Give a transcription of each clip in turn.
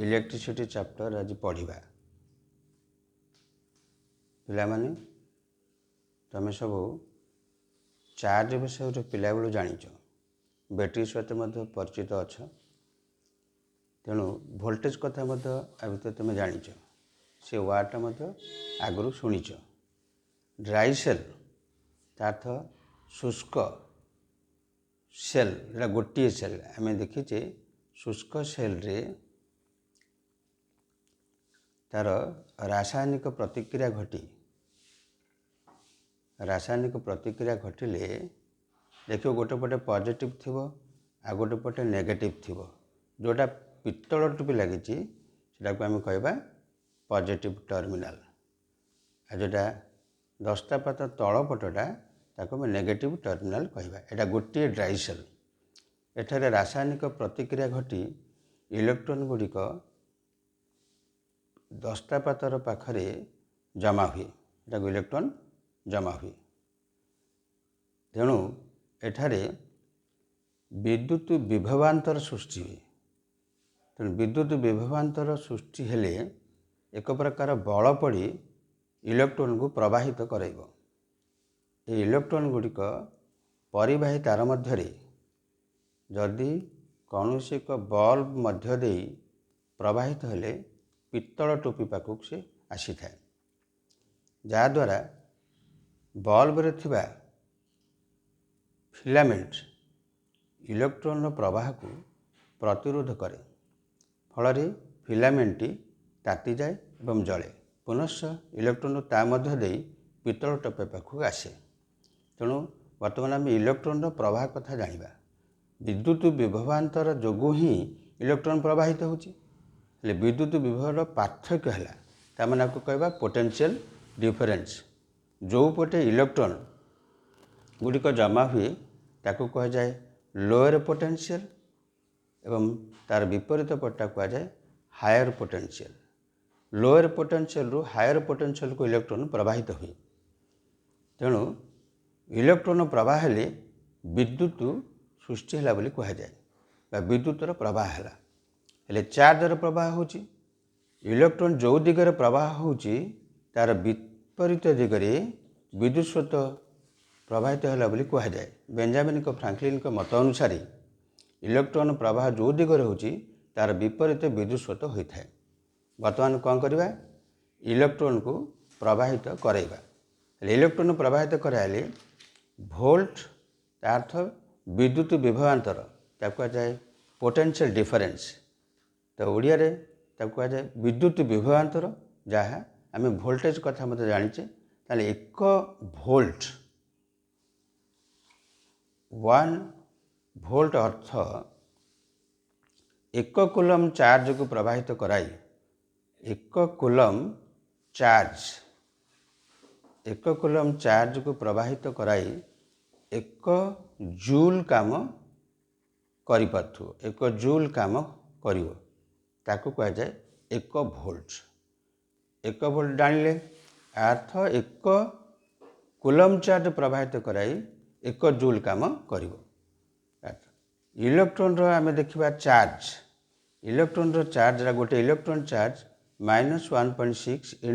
Electricity chapter आज पढ़ा पिलामाने तुम सब चार्ज विषय पिला बेलू जाच बैटेरी सहित परिचित अच्छ तेणु वोल्टेज कथा भितर तुम जाच से वार्डटा आगु शुणीच ड्राई सेल तार्थ शुष्क सेल जोटा गोटे सेल आम देखीचे शुष्क सेल रे तार रासायनिक प्रतिक्रिया घटिले देखो गोटे पटे पॉजिटिव थी आ गोटे पटे नेगेटिव थी जोटा पित्तल टुपी लगी को आम कहवा पॉजिटिव टर्मिनाल आ जोटा दस्तापात तल पटटा ताको नेगेटिव टर्मिनाल कहवा। एटा गोटे ड्राई सेल एठारे रासायनिक प्रतिक्रिया घटी इलेक्ट्रॉन गुड़िक दस्तापातर पाखरे जमा हुए इलेक्ट्रॉन जमा हुए तेणु एठारे विद्युत विभवांतर सृष्टि हुए तेणु विद्युत विभवांतर सृष्टि हेले एक प्रकार बल पड़ी इलेक्ट्रॉन को प्रवाहित कराइब। ये इलेक्ट्रॉन गुड़िक परिवाही तार मध्य जदि कौन एक बल्ब मध्य दे प्रवाहित हेले पित्तल टोपी पाखक से आसी था जहाद्वारा बल्ब रे थिबा फिलामेंट इलेक्ट्रॉन प्रवाह को प्रतिरोध करे फल फिलामेंट ताती जाए एवं जले पुनश्च इलेक्ट्रॉन ता मध्य दे पित्तल टोपी पाखक आसे। तेणु वर्तमान आम इलेक्ट्रॉन प्रवाह कथा जानिबा विद्युत विभवांतर जोगु ही इलेक्ट्रॉन प्रवाहित होची विद्युत विभवर पार्थक्य है ताने आपको कहवा पोटेंशियल डिफरेंस जो पटे इलेक्ट्रॉन गुड़िक जमा हुए ताको कह जाए लोअर पोटेंशियल एवं तार विपरीत पट्टा कह जाए हायर पोटेंशियल। लोअर पोटेंशियल रु हायर पोटेंशियल को इलेक्ट्रॉन प्रवाहित हुए तेणु इलेक्ट्रॉन प्रवाह हेले विद्युत सृष्टि है बोली कह जाए विद्युतर प्रवाह है हेले चार्जर प्रवाह होची इलेक्ट्रॉन जो दिगरे प्रवाह होची तार विपरीत दिगरे विद्युत स्रोत प्रवाहित है बोली कह जाए। बेंजामिन फ्रांकलिन मत अनुसार इलेक्ट्रॉन प्रवाह जो दिगरे होची तार विपरीत विद्युत स्रोत होता है। वर्तमान कौन करवा इलेक्ट्रॉन को प्रवाहित कराइबा इलेक्ट्रॉन प्रवाहित कराइले वोल्ट अर्थ विद्युत विभवांतर कह जाए पोटेंशियल डिफरेंस तो ओडिया रे कह जाए विद्युत विभवांतर जहाँ आम वोल्टेज कथा मत जाचे ताले एक वोल्ट 1 वोल्ट अर्थ 1 कूलम चार्ज को प्रवाहित कराई 1 कूलम चार्ज को प्रवाहित कराई 1 जूल काम करि पारथु 1 जूल काम करिवो ताको कह जाए 1 वोल्ट 1 वोल्ट जानिले अर्थ 1 कूलम चार्ज प्रवाहित कराई 1 जूल काम करिवो। इलेक्ट्रॉन रो आमे देखिबा चार्ज इलेक्ट्रॉन रो चार्ज रा गोटे इलेक्ट्रॉन चार्ज -1.6 ×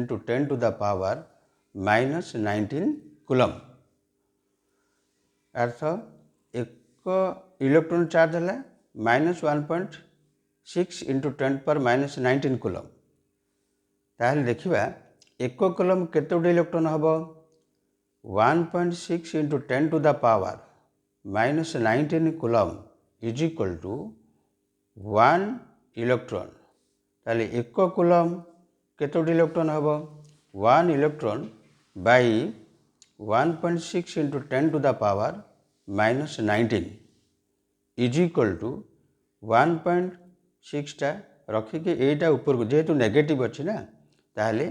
10⁻⁻19 कूलम अर्थ 1 इलेक्ट्रॉन चार्ज है -1.6 × 10⁻⁻19 कूलम ताहले देखिबा 1 कूलम केते इलेक्ट्रॉन हबो 1.6 × 10⁻⁻19 coulomb is equal to 1 electron ताहले 1 कूलम केते इलेक्ट्रॉन हबो 1 electron by 1.6 × 10⁻⁻19 is equal to 1.6 रखिके एटा ऊपर को जेहेतु नेगेटिव अच्छी ना ताहले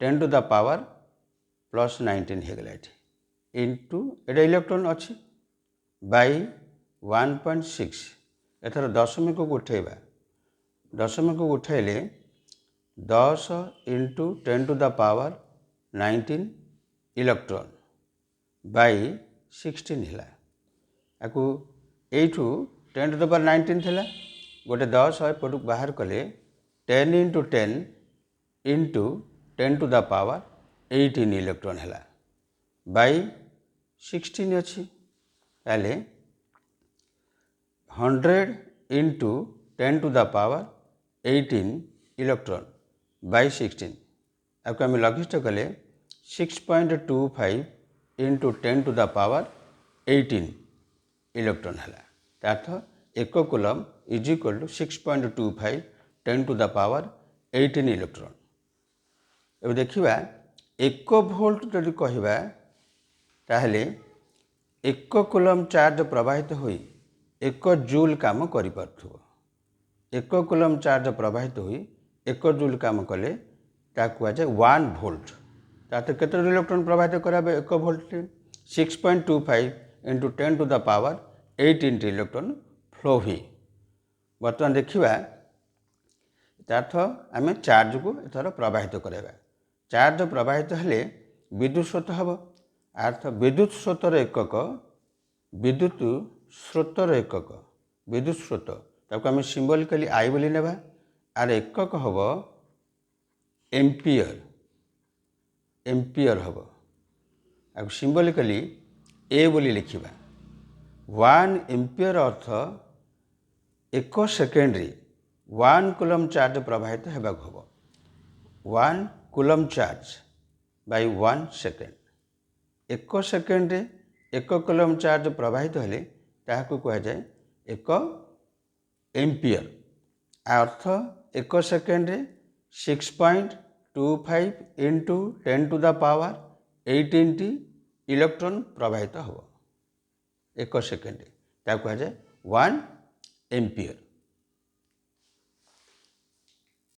10⁻+19 होगला इंटू एटा इलेक्ट्रॉन अच्छी बाई 1.6 एथर दशमिक को उठेबा दशमिक को उठेले 10 × 10⁻19 इलेक्ट्रॉन बाई 16 है आपको यू 10⁻19 थिला गोटे 10 एपटू बाहर कले 10 into 10 into 10 to the power 18 electron है बाई 16 अच्छी ताले 100 into 10 to the power 18 electron by 16 आपको आम लघिष्ठ कले 6.25 into 10 to the power 18 electron है अर्थ 1 coulomb is equal to 6.25 10 to the power 18 electron. अब देखिए 1 वोल्ट जदि कहवा ताहले 1 कूलम चार्ज प्रवाहित होई 1 जूल काम करि पारथुबो। 1 कूलम चार्ज प्रवाहित होई 1 जूल काम कले ता कुआ जाए 1 वोल्ट ताते केते इलेक्ट्रॉन प्रवाहित कराबे 1 volt 6.25 into 10 to the power 18 electron flow हुई। बर्तमान देखिए अर्थ आम चार्ज को एथर प्रवाहित कराइबा चार्ज प्रवाहित हेले विद्युत स्रोत हम अर्थ विद्युत स्रोतर एकक विद्युत स्रोतर एकक विद्युत स्रोत ताको आम सिंबलिकली आई बोली नेबा आर एकक हम एम्पियर एम्पियर हम आ सिंबलिकली ए बोली लिखिबा 1 एम्पियर अर्थ 1 सेकेंड्रे 1 कूलम चार्ज प्रवाहित हेबाक हम 1 coulomb charge by 1 second 1 सेकेंड्रे 1 coulomb charge प्रवाहित हेले ताहाको कहा जाए 1 ampere earth 1 सेकेंड्रे 6.25 into 10 to the power 18 T electron प्रवाहित हम 1 सेकेंड कहा जाए 1 एम्पियर।